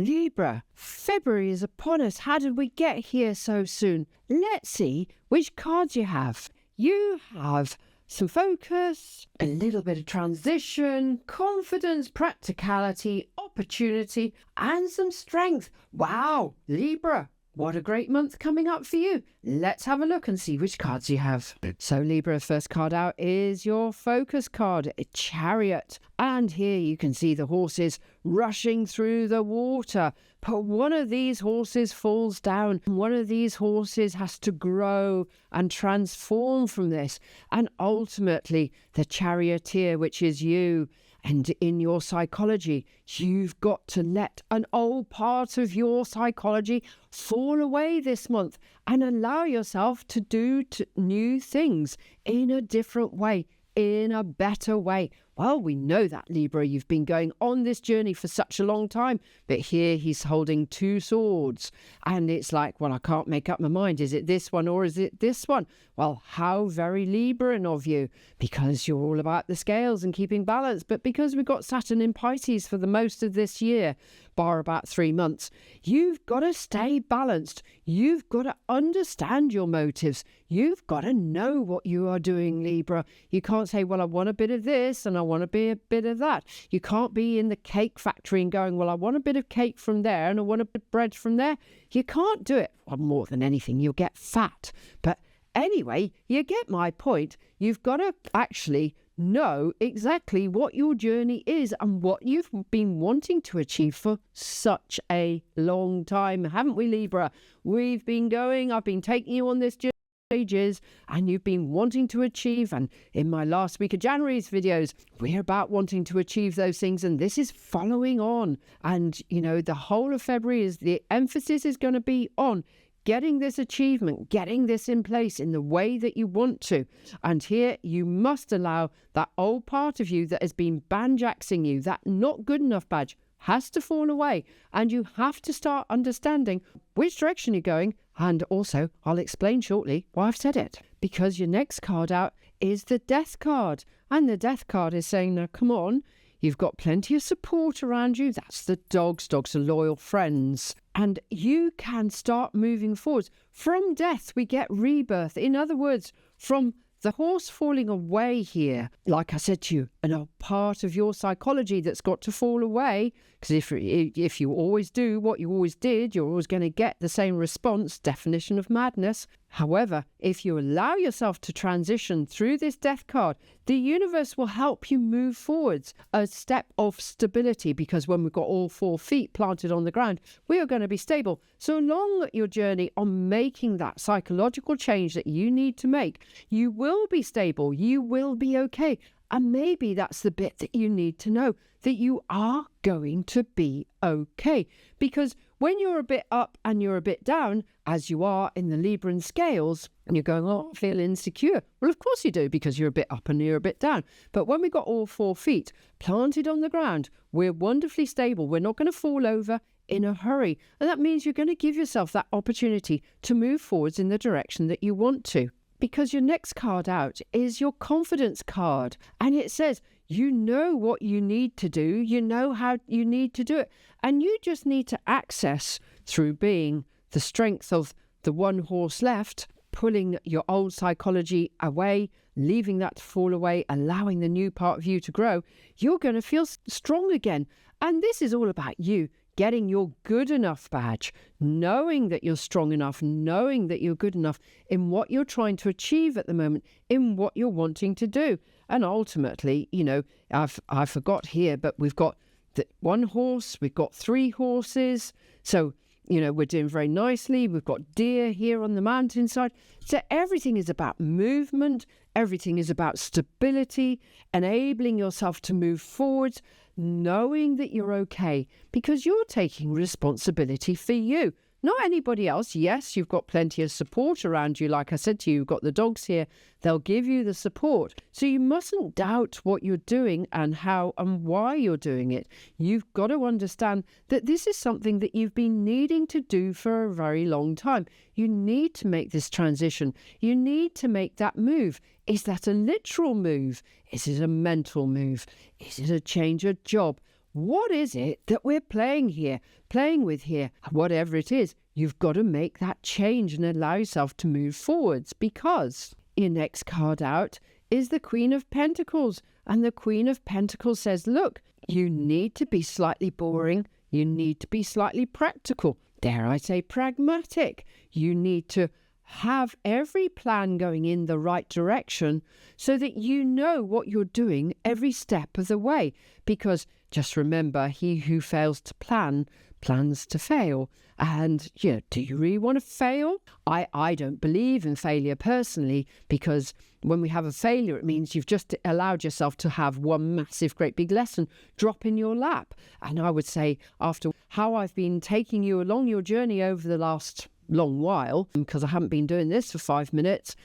Libra, February is upon us. How did we get here so soon? Let's see which cards you have. You have some focus, a little bit of transition, confidence, practicality, opportunity, and some strength. Wow, Libra, what a great month coming up for you. Let's have a look and see which cards you have. So Libra, first card out is your focus card, a Chariot. And here you can see the horses rushing through the water. But one of these horses falls down. One of these horses has to grow and transform from this. And ultimately, the charioteer, which is you, and in your psychology, you've got to let an old part of your psychology fall away this month and allow yourself to do new things in a different way, in a better way. Well, we know that, Libra, you've been going on this journey for such a long time, but here he's holding two swords. And it's like, well, I can't make up my mind. Is it this one or is it this one? Well, how very Libran of you, because you're all about the scales and keeping balance. But because we've got Saturn in Pisces for the most of this year, bar about 3 months, you've got to stay balanced. You've got to understand your motives. You've got to know what you are doing, Libra. You can't say, well, I want a bit of this and I want to be a bit of that. You can't be in the cake factory and going, well, I want a bit of cake from there and I want a bit of bread from there. You can't do it. Well, more than anything, you'll get fat. But anyway, you get my point. You've got to actually know exactly what your journey is and what you've been wanting to achieve for such a long time, haven't we, Libra? We've been going, I've been taking you on this journey ages, and you've been wanting to achieve, and in my last week of January's videos, we're about wanting to achieve those things, and this is following on. And you know, the whole of February is the emphasis is going to be on getting this achievement, getting this in place in the way that you want to. And here you must allow that old part of you that has been banjaxing you, that not good enough badge, has to fall away, and you have to start understanding which direction you're going. And also, I'll explain shortly why I've said it, because your next card out is the Death card, and the Death card is saying, now come on, you've got plenty of support around you. That's the dogs. Dogs are loyal friends, and you can start moving forwards. From death we get rebirth. In other words, from the horse falling away here, like I said to you, a part of your psychology that's got to fall away, because if you always do what you always did, you're always going to get the same response, definition of madness. However, if you allow yourself to transition through this Death card, the universe will help you move forwards a step of stability, because when we've got all 4 feet planted on the ground, we are going to be stable. So along your journey on making that psychological change that you need to make, you will be stable, you will be okay. And maybe that's the bit that you need to know, that you are going to be okay. Because when you're a bit up and you're a bit down, as you are in the Libran scales, and you're going, oh, I feel insecure. Well, of course you do, because you're a bit up and you're a bit down. But when we've got all 4 feet planted on the ground, we're wonderfully stable. We're not going to fall over in a hurry. And that means you're going to give yourself that opportunity to move forwards in the direction that you want to. Because your next card out is your confidence card, and it says you know what you need to do, you know how you need to do it, and you just need to access through being the strength of the one horse left, pulling your old psychology away, leaving that to fall away, allowing the new part of you to grow. You're going to feel strong again. And this is all about you getting your good enough badge, knowing that you're strong enough, knowing that you're good enough in what you're trying to achieve at the moment, in what you're wanting to do. And ultimately, you know, I forgot here, but we've got the 1 horse, we've got 3 horses. So, you know, we're doing very nicely. We've got deer here on the mountainside. So everything is about movement. Everything is about stability, enabling yourself to move forwards, knowing that you're okay, because you're taking responsibility for you, not anybody else. Yes, you've got plenty of support around you. Like I said to you, you've got the dogs here. They'll give you the support. So you mustn't doubt what you're doing and how and why you're doing it. You've got to understand that this is something that you've been needing to do for a very long time. You need to make this transition. You need to make that move. Is that a literal move? Is it a mental move? Is it a change of job? what is it that we're playing with here? Whatever it is, you've got to make that change and allow yourself to move forwards, because your next card out is the Queen of Pentacles. And the Queen of Pentacles says, look, you need to be slightly boring. You need to be slightly practical. Dare I say pragmatic. You need to have every plan going in the right direction so that you know what you're doing every step of the way. Because just remember, he who fails to plan plans to fail. And, do you really want to fail? I don't believe in failure personally, because when we have a failure, it means you've just allowed yourself to have one massive, great big lesson drop in your lap. And I would say, after how I've been taking you along your journey over the last long while, because I haven't been doing this for 5 minutes,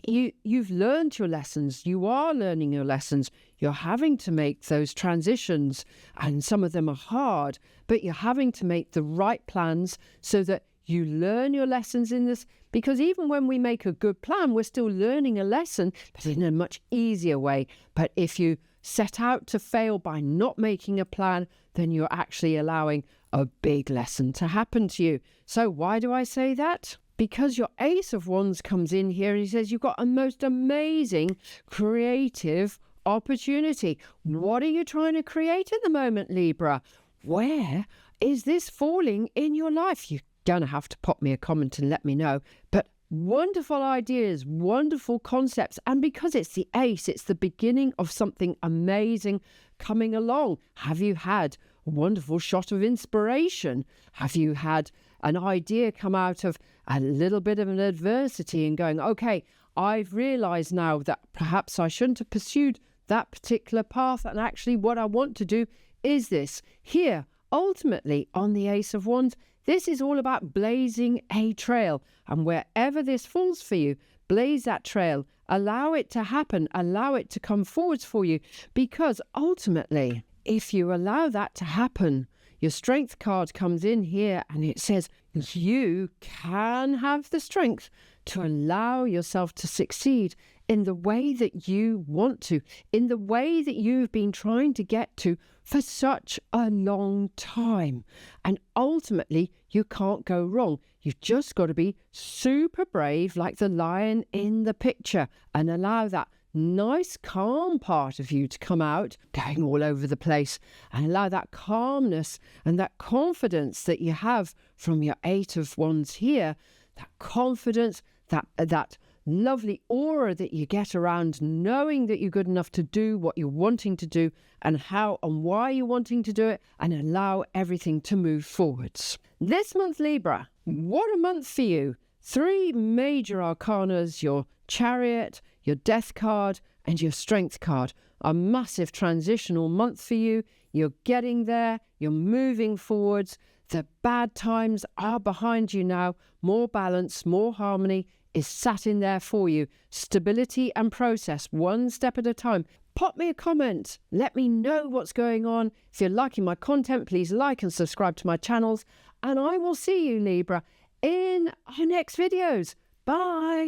you've learned your lessons. You are learning your lessons. You're having to make those transitions, and some of them are hard, but you're having to make the right plans so that you learn your lessons in this. Because even when we make a good plan, we're still learning a lesson, but in a much easier way. But if you set out to fail by not making a plan, then you're actually allowing a big lesson to happen to you. So why do I say that? Because your Ace of Wands comes in here and he says you've got a most amazing creative opportunity. What are you trying to create at the moment, Libra? Where is this falling in your life? You're going to have to pop me a comment and let me know. But wonderful ideas, wonderful concepts. And because it's the Ace, it's the beginning of something amazing coming along. Have you had a wonderful shot of inspiration? Have you had an idea come out of a little bit of an adversity and going, okay, I've realized now that perhaps I shouldn't have pursued that particular path, and actually what I want to do is this. Here, ultimately, on the Ace of Wands, this is all about blazing a trail, and wherever this falls for you, blaze that trail, allow it to happen, allow it to come forwards for you, because ultimately, if you allow that to happen, your Strength card comes in here and it says you can have the strength to allow yourself to succeed in the way that you want to, in the way that you've been trying to get to for such a long time. And ultimately, you can't go wrong. You've just got to be super brave, like the lion in the picture, and allow that nice calm part of you to come out, going all over the place, and allow that calmness and that confidence that you have from your Eight of Wands here, that confidence, that lovely aura that you get around knowing that you're good enough to do what you're wanting to do and how and why you're wanting to do it, and allow everything to move forwards. This month, Libra, what a month for you. 3 major arcanas, your Chariot, your Death card, and your Strength card. A massive transitional month for you. You're getting there. You're moving forwards. The bad times are behind you now. More balance, more harmony is sat in there for you. Stability and process, one step at a time. Pop me a comment. Let me know what's going on. If you're liking my content, please like and subscribe to my channels. And I will see you, Libra, in our next videos. Bye.